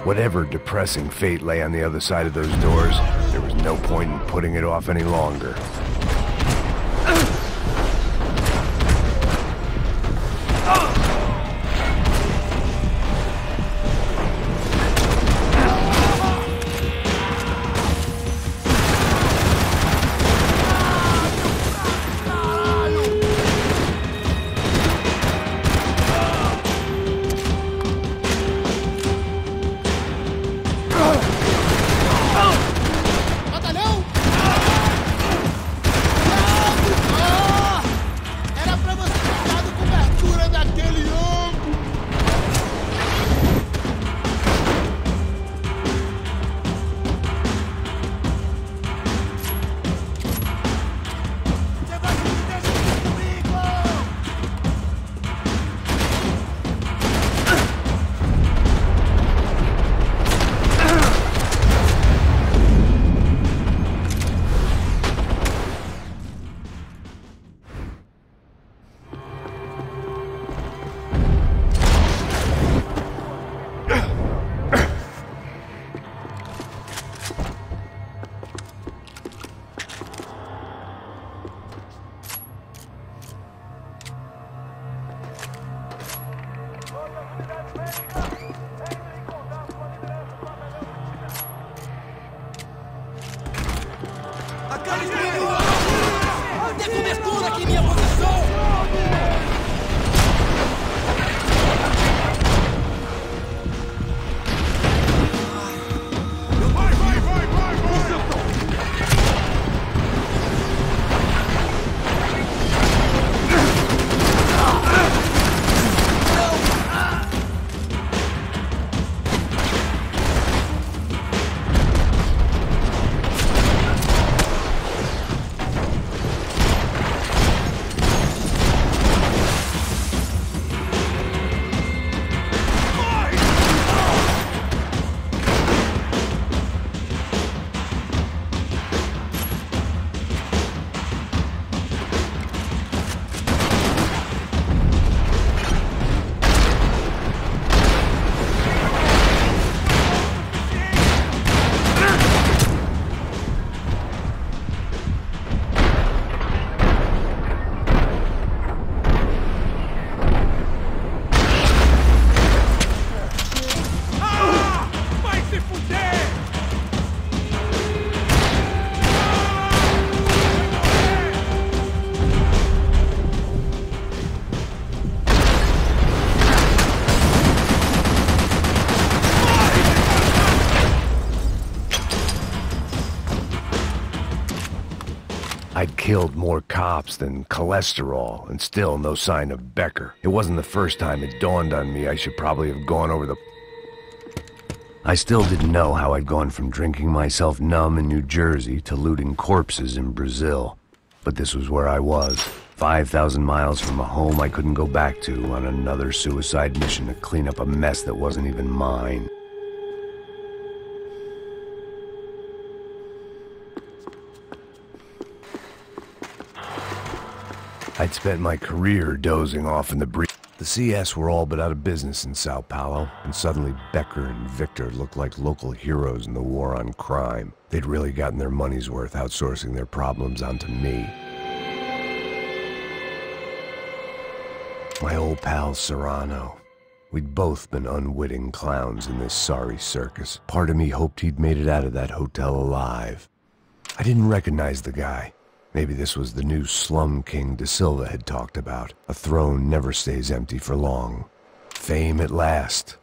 Whatever depressing fate lay on the other side of those doors, there was no point in putting it off any longer. I'd killed more cops than cholesterol, and still no sign of Becker. It wasn't the first time it dawned on me I should probably have gone over the... I still didn't know how I'd gone from drinking myself numb in New Jersey to looting corpses in Brazil. But this was where I was, 5,000 miles from a home I couldn't go back to, on another suicide mission to clean up a mess that wasn't even mine. I'd spent my career dozing off in the breeze. The CS were all but out of business in Sao Paulo, and suddenly Becker and Victor looked like local heroes in the war on crime. They'd really gotten their money's worth outsourcing their problems onto me. My old pal Serrano. We'd both been unwitting clowns in this sorry circus. Part of me hoped he'd made it out of that hotel alive. I didn't recognize the guy. Maybe this was the new slum king De Silva had talked about. A throne never stays empty for long. Fame at last.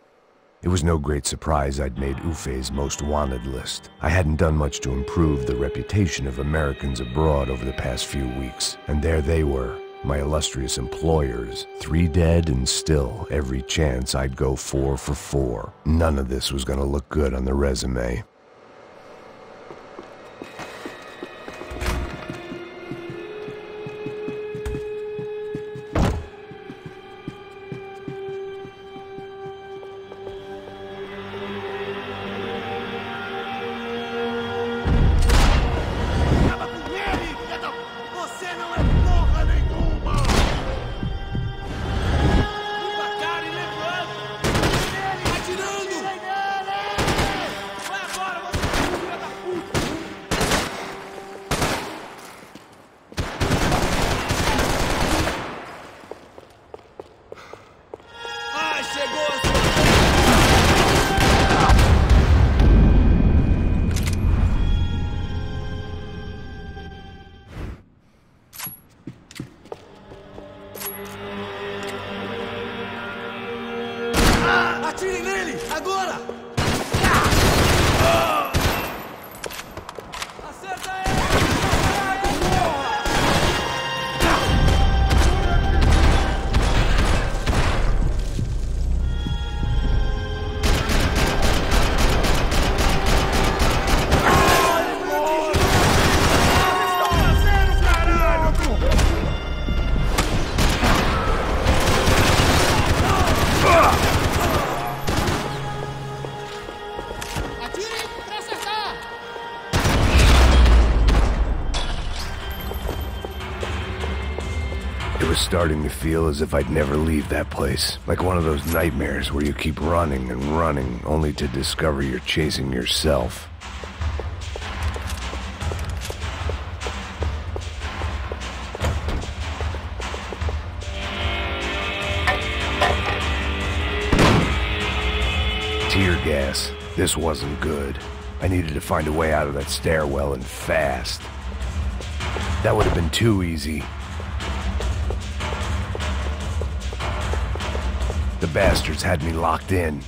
It was no great surprise I'd made Ufe's most wanted list. I hadn't done much to improve the reputation of Americans abroad over the past few weeks. And there they were, my illustrious employers. 3 dead and still every chance I'd go 4 for 4. None of this was gonna look good on the resume. agora! Acerta ele! It was starting to feel as if I'd never leave that place. Like one of those nightmares where you keep running and running, only to discover you're chasing yourself. Tear gas. This wasn't good. I needed to find a way out of that stairwell and fast. That would have been too easy. The bastards had me locked in.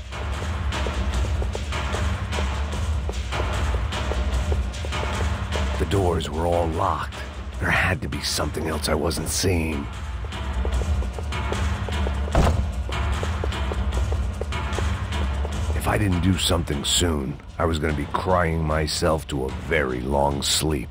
The doors were all locked. There had to be something else I wasn't seeing. If I didn't do something soon, I was going to be crying myself to a very long sleep.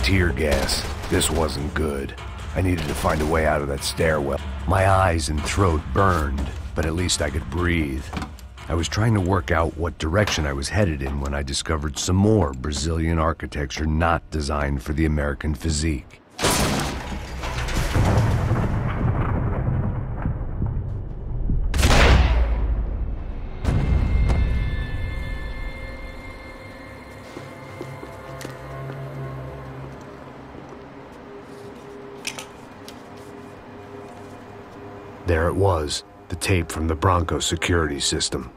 Tear gas. This wasn't good. I needed to find a way out of that stairwell. My eyes and throat burned, but at least I could breathe. I was trying to work out what direction I was headed in when I discovered some more Brazilian architecture not designed for the American physique. There it was, the tape from the Bronco security system.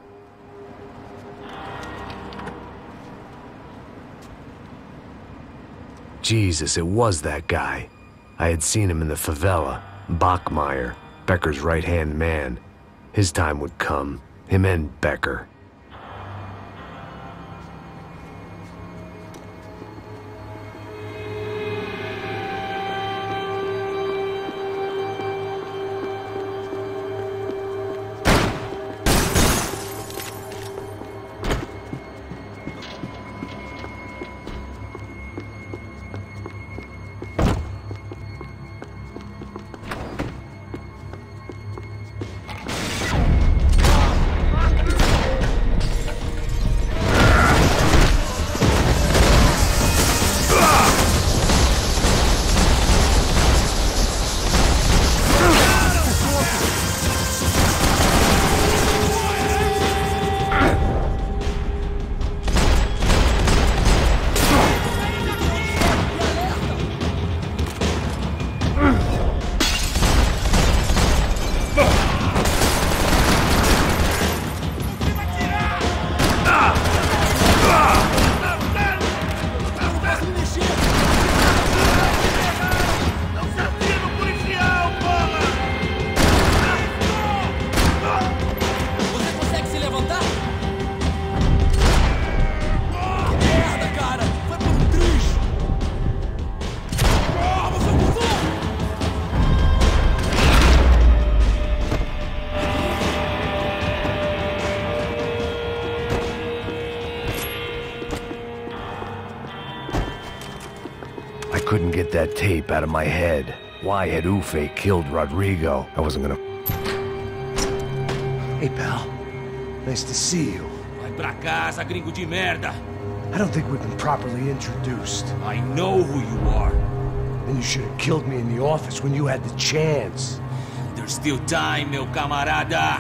Jesus, it was that guy. I had seen him in the favela, Bachmeyer, Becker's right-hand man. His time would come, him and Becker. I couldn't get that tape out of my head. Why had Ufe killed Rodrigo? I wasn't gonna... Hey, pal. Nice to see you. Vai pra casa, gringo de merda. I don't think we've been properly introduced. I know who you are. Then you should have killed me in the office when you had the chance. There's still time, meu camarada.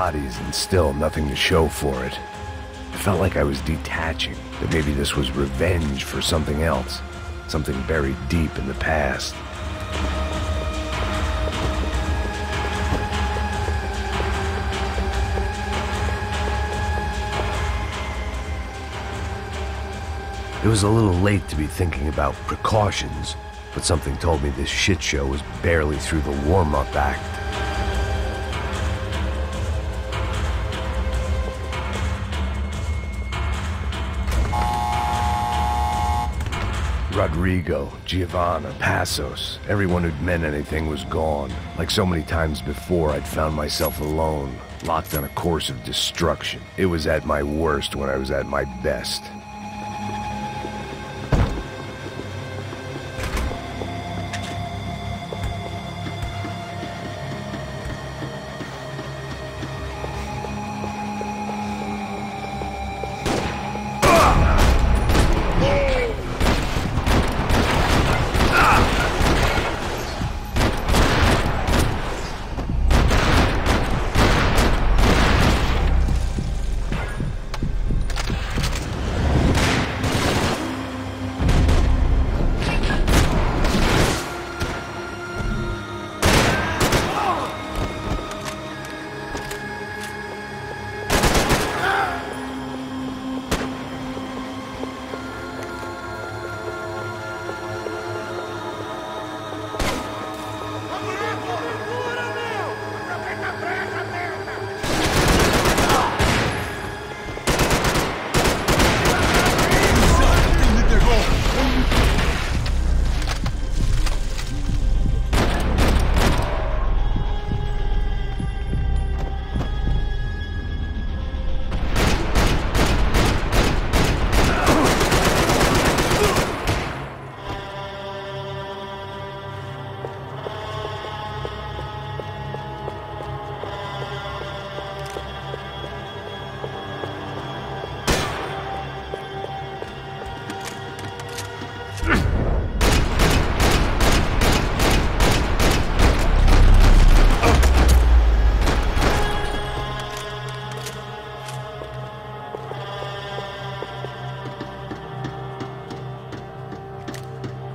bodies and still nothing to show for it. It felt like I was detaching, that maybe this was revenge for something else, something buried deep in the past. It was a little late to be thinking about precautions, but something told me this shit show was barely through the warm-up act. Rodrigo, Giovanna, Passos, everyone who'd meant anything was gone. Like so many times before, I'd found myself alone, locked on a course of destruction. It was at my worst when I was at my best.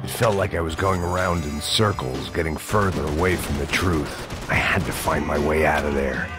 Felt like I was going around in circles, getting further away from the truth. I had to find my way out of there.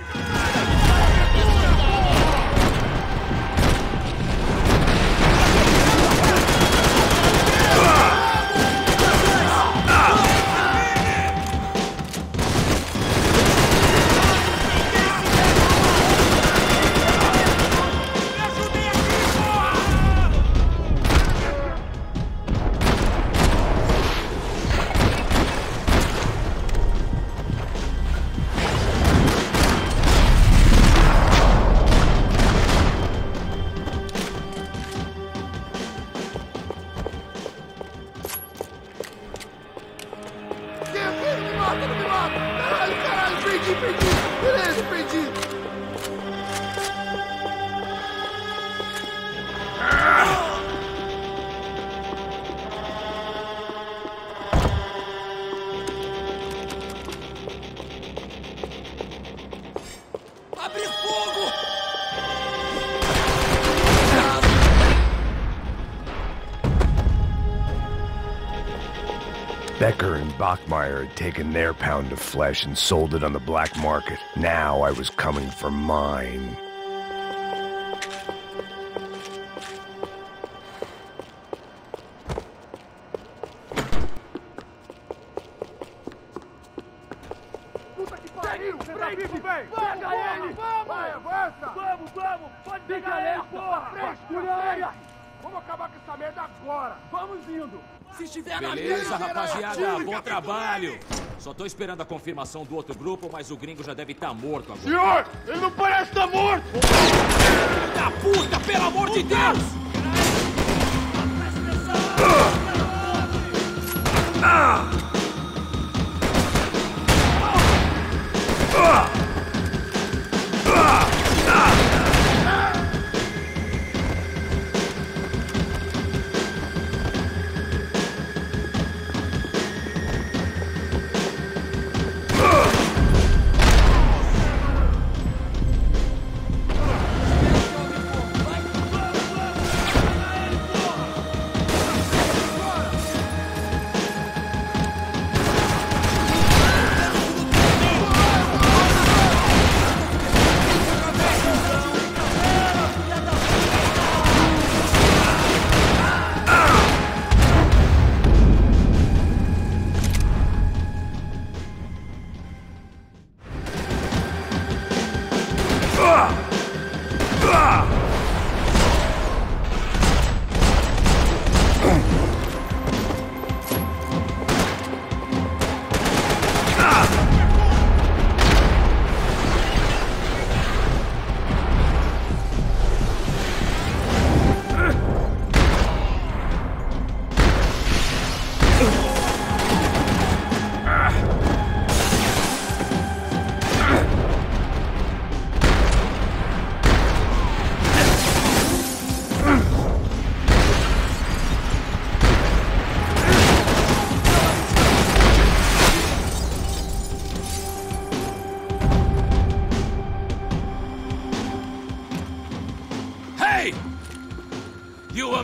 Becker and Bachmeyer had taken their pound of flesh and sold it on the black market. Now I was coming for mine. Beleza, rapaziada, bom trabalho. Só tô esperando a confirmação do outro grupo, mas o gringo já deve estar morto agora. Senhor, ele não parece estar morto! Filho da puta, pelo amor de Deus!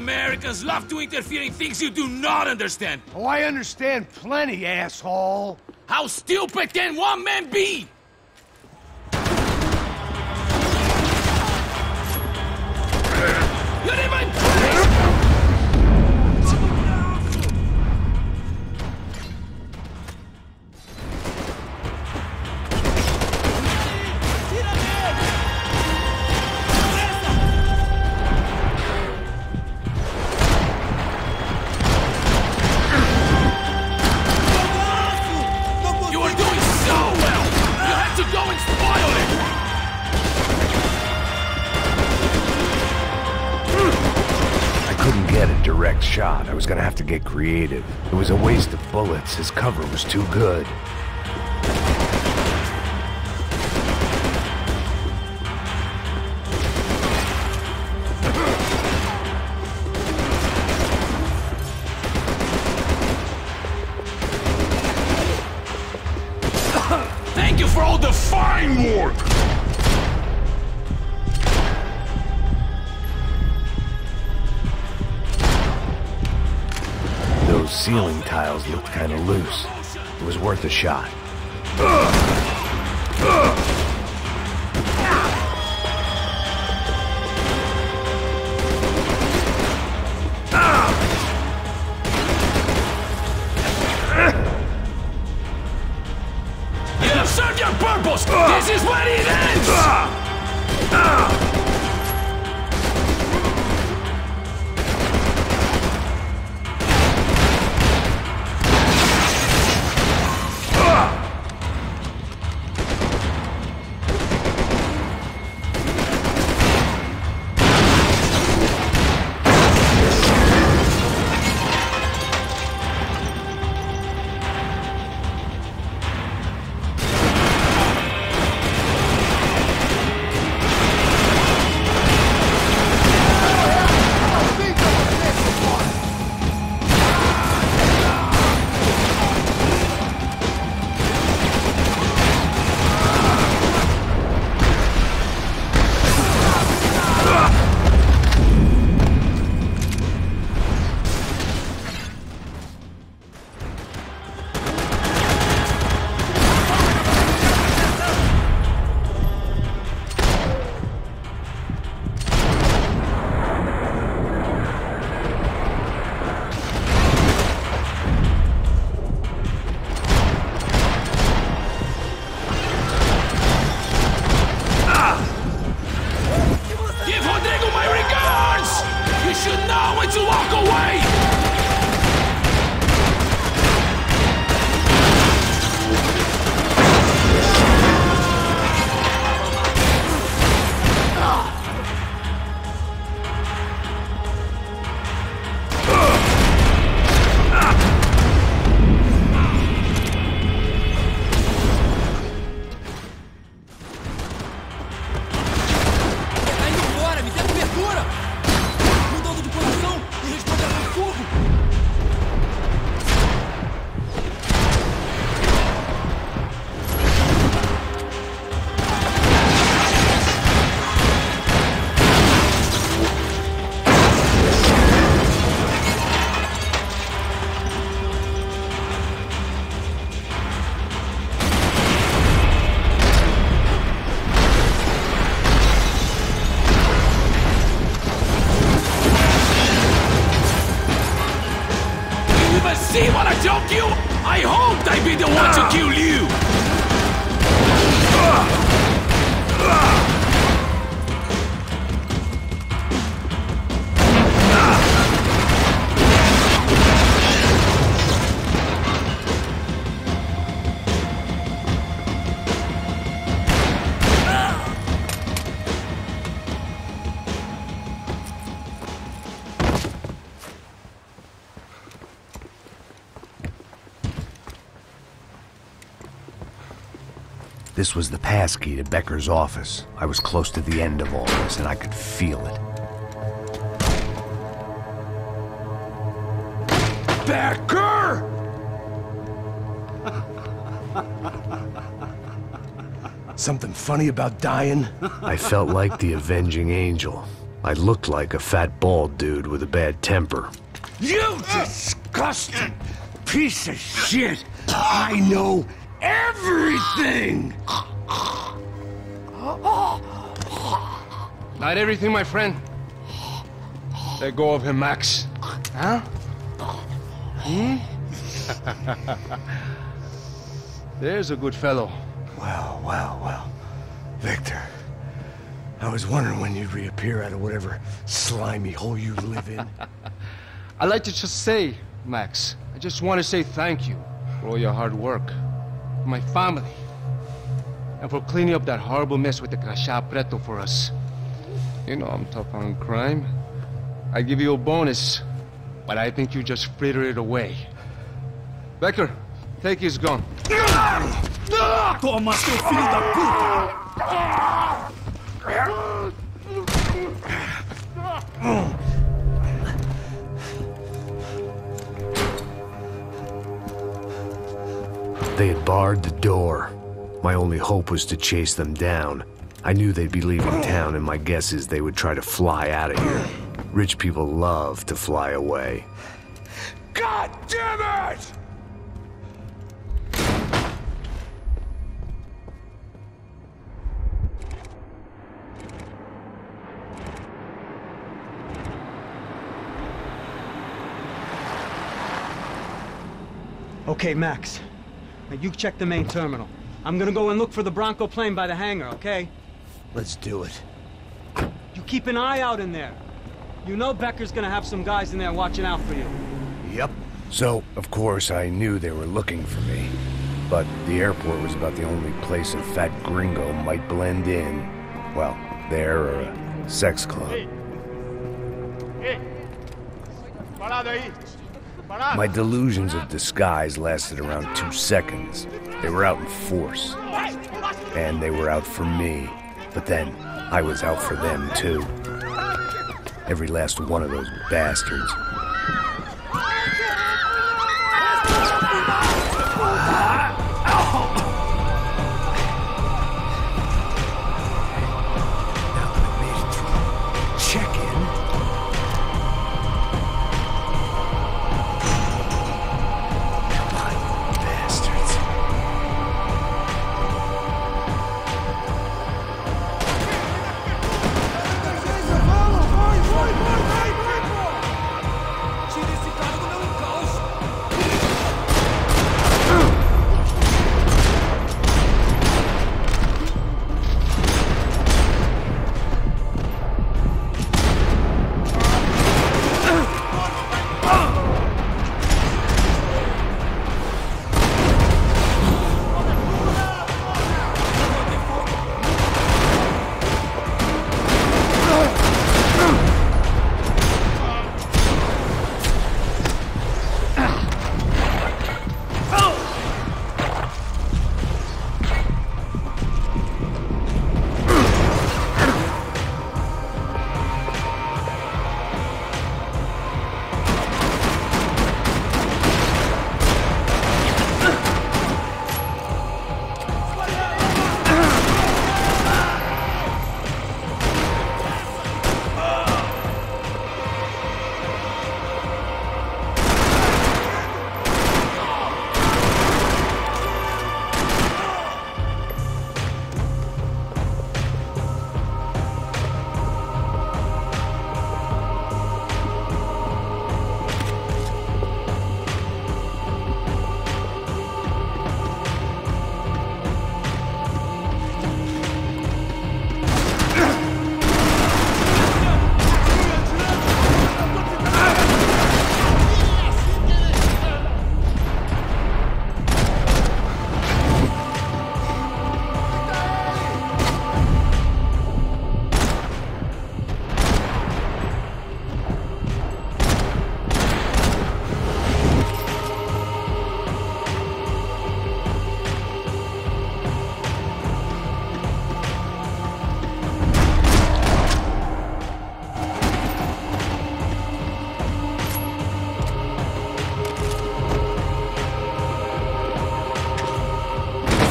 Americans love to interfere in things you do not understand. Oh, I understand plenty, asshole. How stupid can one man be? You didn't even play! Shot. I was gonna have to get creative. It was a waste of bullets. His cover was too good. Thank you for all the fine work! Those ceiling tiles looked kind of loose. It was worth a shot. You have served your purpose! This is where it ends! See what I don't kill? I hoped I'd be the one to kill you! This was the passkey to Becker's office. I was close to the end of all this, and I could feel it. Becker! Something funny about dying? I felt like the avenging angel. I looked like a fat bald dude with a bad temper. You disgusting piece of shit! I know everything! Not everything, my friend. Let go of him, Max. Huh? There's a good fellow. Well. Victor, I was wondering when you'd reappear out of whatever slimy hole you live in. I'd like to just say, Max, I just want to say thank you for all your hard work, for my family, and for cleaning up that horrible mess with the Crachá Preto for us. You know I'm tough on crime. I give you a bonus, but I think you just frittered it away. Becker, take his gun. Toma, seu filho da puta! They had barred the door. My only hope was to chase them down. I knew they'd be leaving town, and my guess is they would try to fly out of here. Rich people love to fly away. God damn it! Okay, Max. Now you check the main terminal. I'm gonna go and look for the Bronco plane by the hangar, okay? Let's do it. You keep an eye out in there. You know Becker's gonna have some guys in there watching out for you. Yep. So, of course, I knew they were looking for me. But the airport was about the only place a fat gringo might blend in. Well, there or a sex club. My delusions of disguise lasted around 2 seconds. They were out in force. And they were out for me. But then, I was out for them, too. Every last one of those bastards.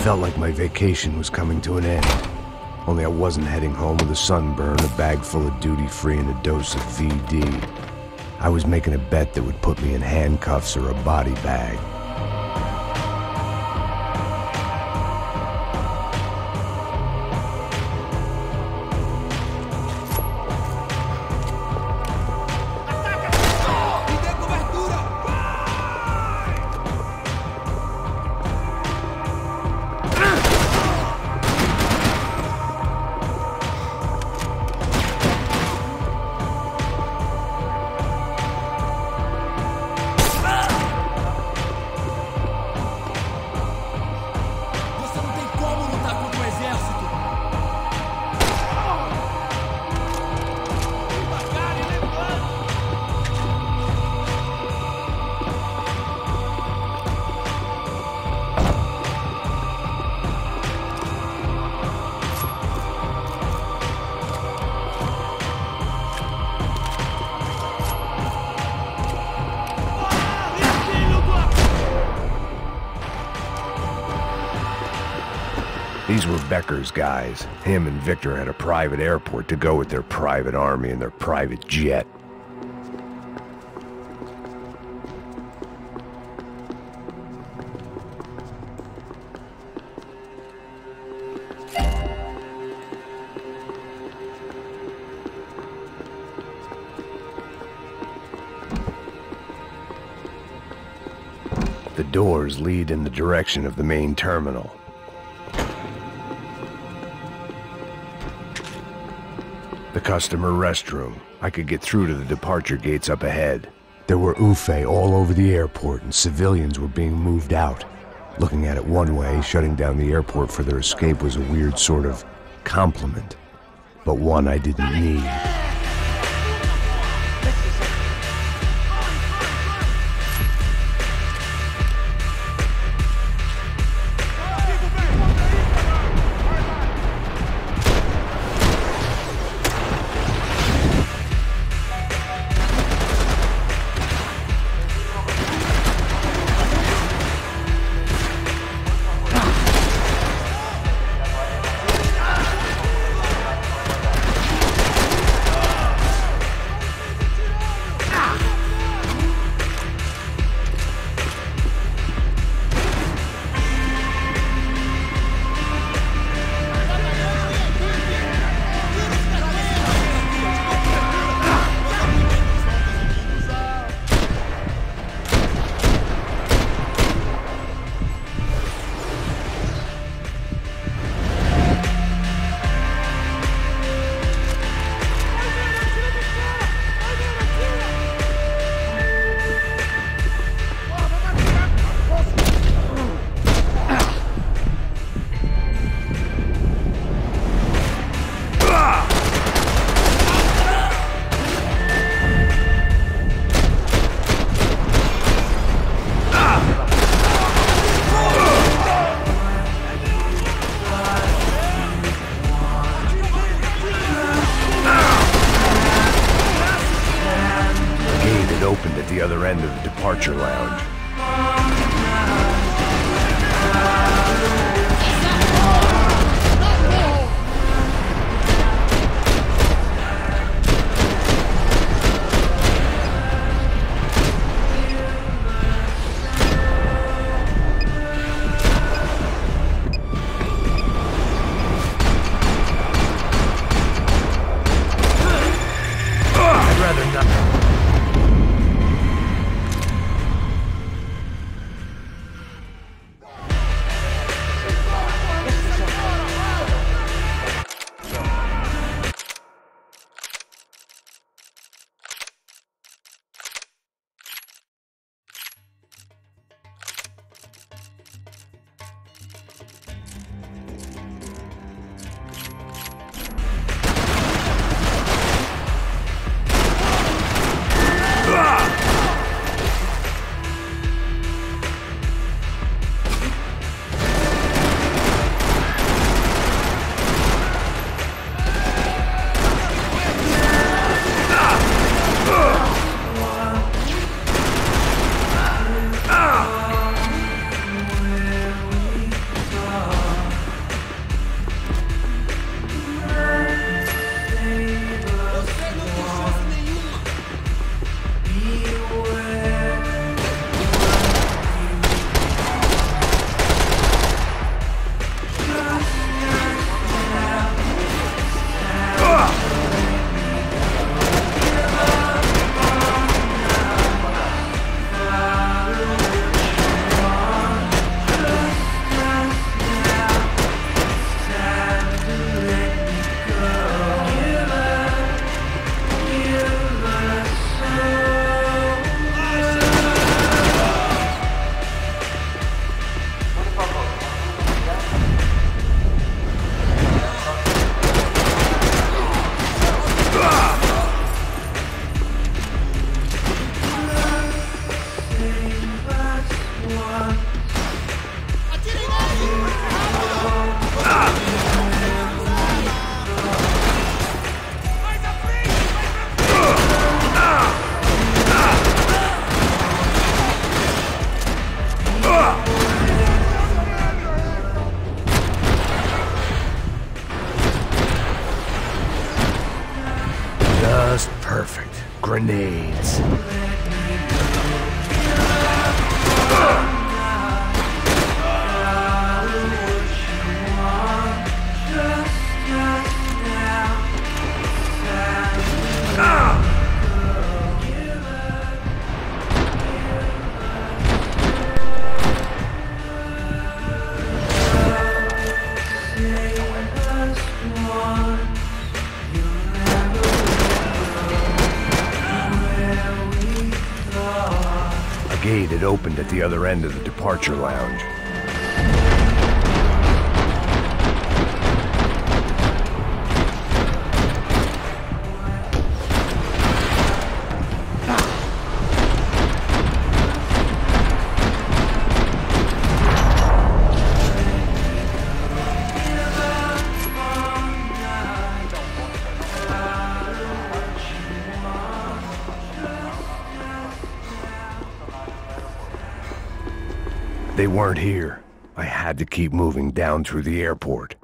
Felt like my vacation was coming to an end. Only I wasn't heading home with a sunburn, a bag full of duty-free, and a dose of VD. I was making a bet that would put me in handcuffs or a body bag. These were Becker's guys. Him and Victor had a private airport to go with their private army and their private jet. The doors lead in the direction of the main terminal. The customer restroom. I could get through to the departure gates up ahead. There were UFE all over the airport and civilians were being moved out. Looking at it one way, shutting down the airport for their escape was a weird sort of compliment, but one I didn't need. The other end of the departure lounge. I'd rather not. gate had opened at the other end of the departure lounge. They weren't here. I had to keep moving down through the airport.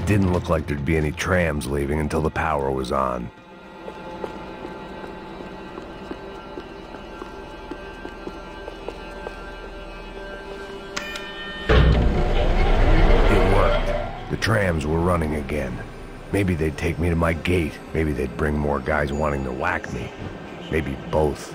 Didn't look like there'd be any trams leaving until the power was on. It worked. The trams were running again. Maybe they'd take me to my gate. Maybe they'd bring more guys wanting to whack me. Maybe both.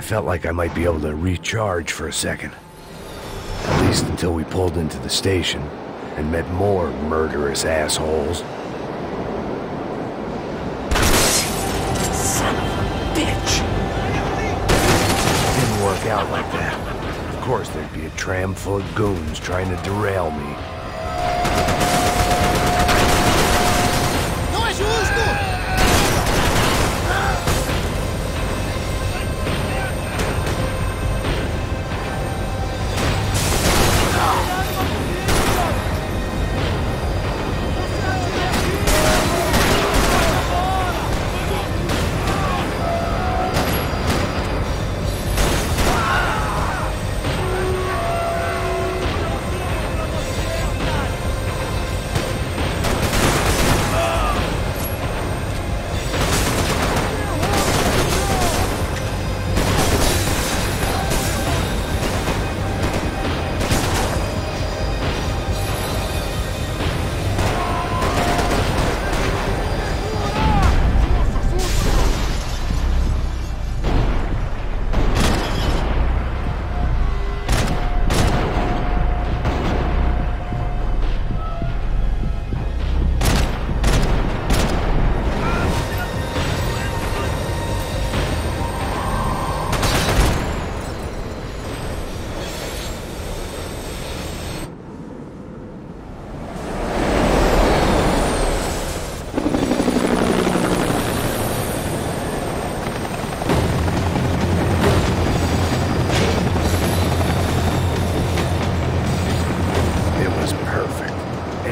Felt like I might be able to recharge for a second. At least until we pulled into the station and met more murderous assholes. Son of a bitch! Didn't work out like that. Of course there'd be a tram full of goons trying to derail me.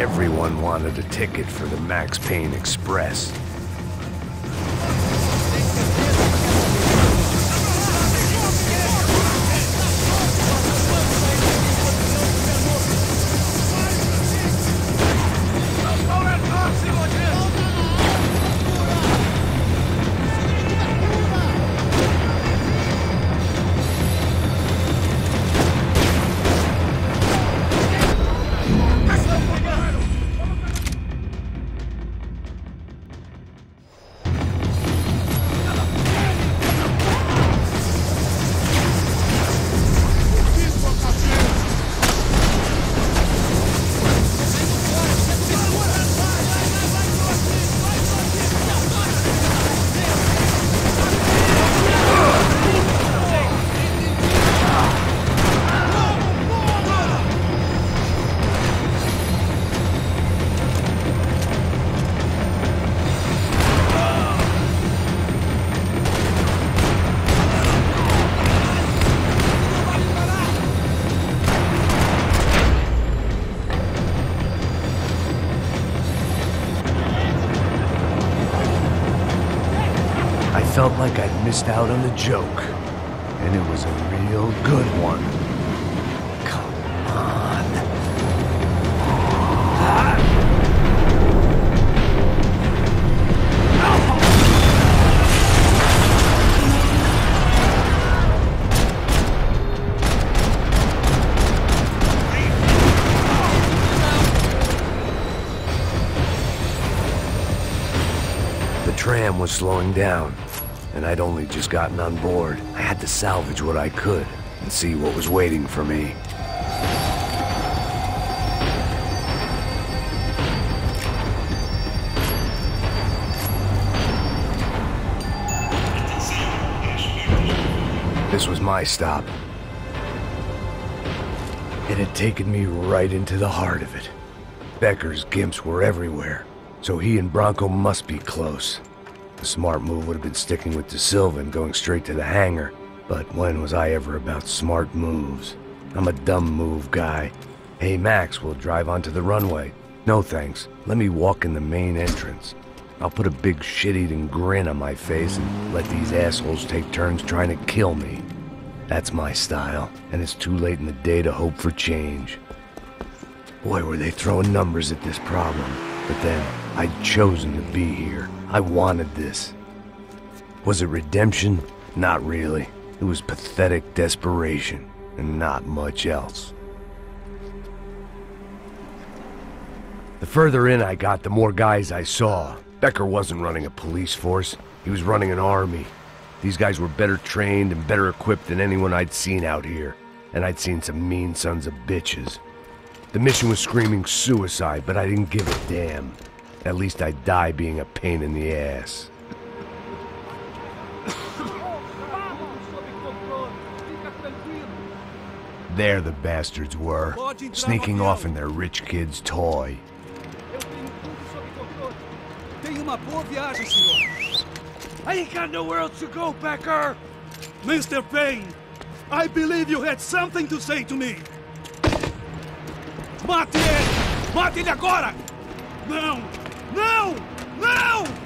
Everyone wanted a ticket for the Max Payne Express. I felt like I'd missed out on a joke, and it was a real good one. Come on. The tram was slowing down, and I'd only just gotten on board. I had to salvage what I could and see what was waiting for me. This was my stop. It had taken me right into the heart of it. Becker's gimps were everywhere, so he and Bronco must be close. The smart move would have been sticking with De Silva and going straight to the hangar, but when was I ever about smart moves? I'm a dumb move guy. Hey Max, we'll drive onto the runway. No thanks, let me walk in the main entrance. I'll put a big shit-eating grin on my face and let these assholes take turns trying to kill me. That's my style, and it's too late in the day to hope for change. Boy, were they throwing numbers at this problem. But then, I'd chosen to be here. I wanted this. Was it redemption? Not really. It was pathetic desperation, and not much else. The further in I got, the more guys I saw. Becker wasn't running a police force. He was running an army. These guys were better trained and better equipped than anyone I'd seen out here. And I'd seen some mean sons of bitches. The mission was screaming suicide, but I didn't give a damn. At least I'd die being a pain in the ass. There the bastards were, sneaking off in their rich kid's toy. I ain't got nowhere else to go, Becker! Mr. Payne, I believe you had something to say to me. Mate ele! Mate ele agora! Não! Não! Não!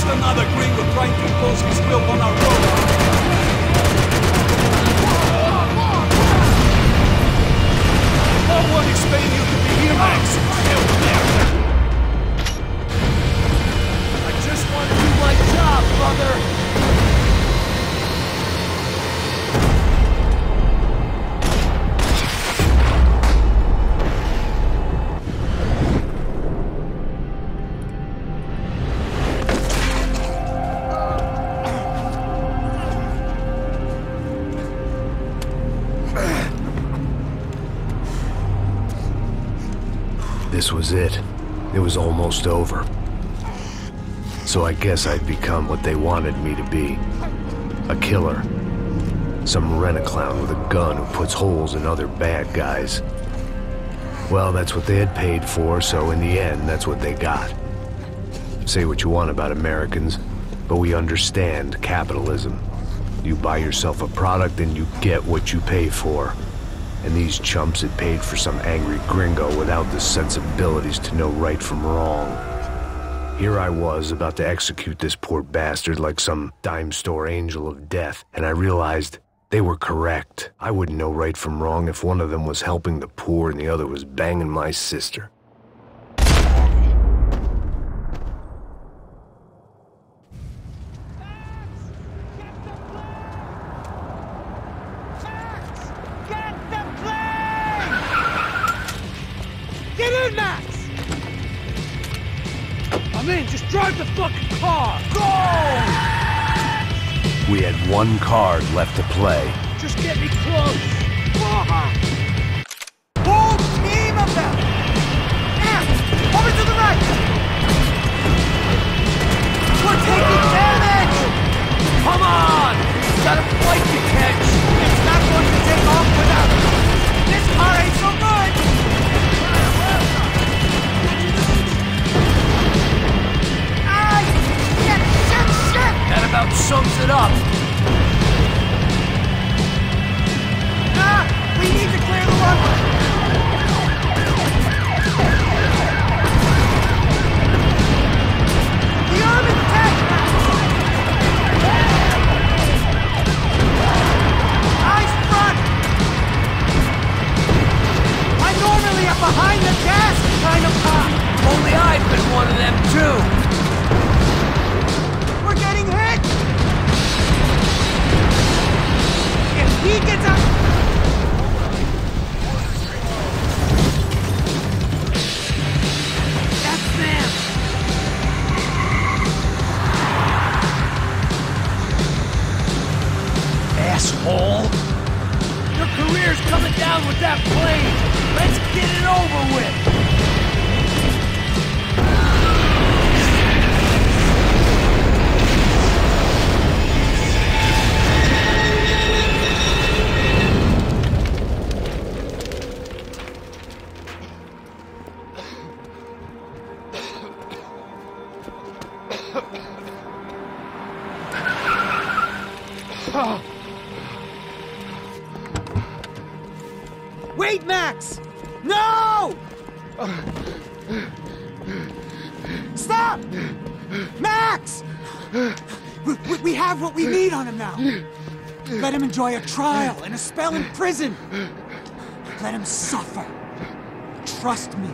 Just another gringo trying to impose his will on our road. No one expecting you to be here, Max. Hell there. I just want to do my job, brother. This was it. It was almost over. So I guess I'd become what they wanted me to be. A killer. Some rent-a-clown with a gun who puts holes in other bad guys. Well, that's what they had paid for, so in the end, that's what they got. Say what you want about Americans, but we understand capitalism. You buy yourself a product and you get what you pay for. And these chumps had paid for some angry gringo without the sensibilities to know right from wrong. Here I was, about to execute this poor bastard like some dime store angel of death, and I realized they were correct. I wouldn't know right from wrong if one of them was helping the poor and the other was banging my sister. Just drive the fucking car! Go! We had one card left to play. Just get me close! Whole team of them! Yeah! Over to the right! We're taking damage! Come on! You got a flight to catch! It's not going to take off without us! This car ain't so good! That about sums it up. We need to clear the runway. The arm is attacked. Eyes front. I'm normally a behind the gas kind of cop. Only I've been one of them too. He gets up! That's them! Asshole! Your career's coming down with that plane! Let's get it over with! Wait, Max! No! Stop! Max! We have what we need on him now. Let him enjoy a trial and a spell in prison. Let him suffer. Trust me.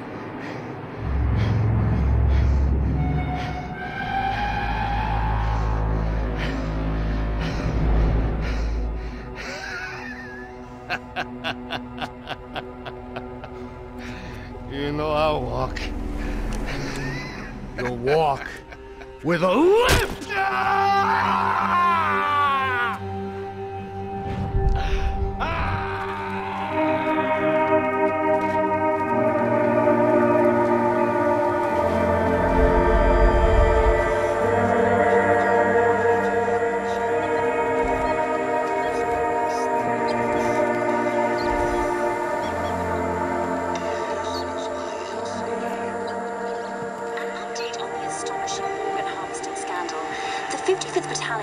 You know I'll walk. You'll walk with a lift!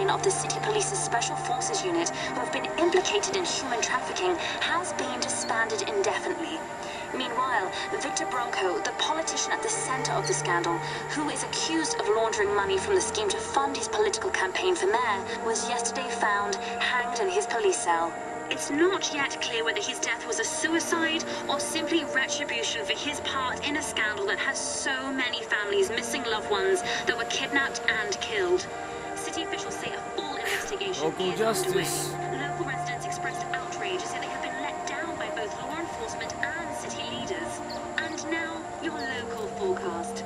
Of the City Police's Special Forces Unit, who have been implicated in human trafficking, has been disbanded indefinitely. Meanwhile, Victor Bronco, the politician at the center of the scandal, who is accused of laundering money from the scheme to fund his political campaign for mayor, was yesterday found hanged in his police cell. It's not yet clear whether his death was a suicide or simply retribution for his part in a scandal that has so many families missing loved ones that were kidnapped and killed. City officials say a full investigation is underway. Local residents expressed outrage as if they have been let down by both law enforcement and city leaders. And now, your local forecast.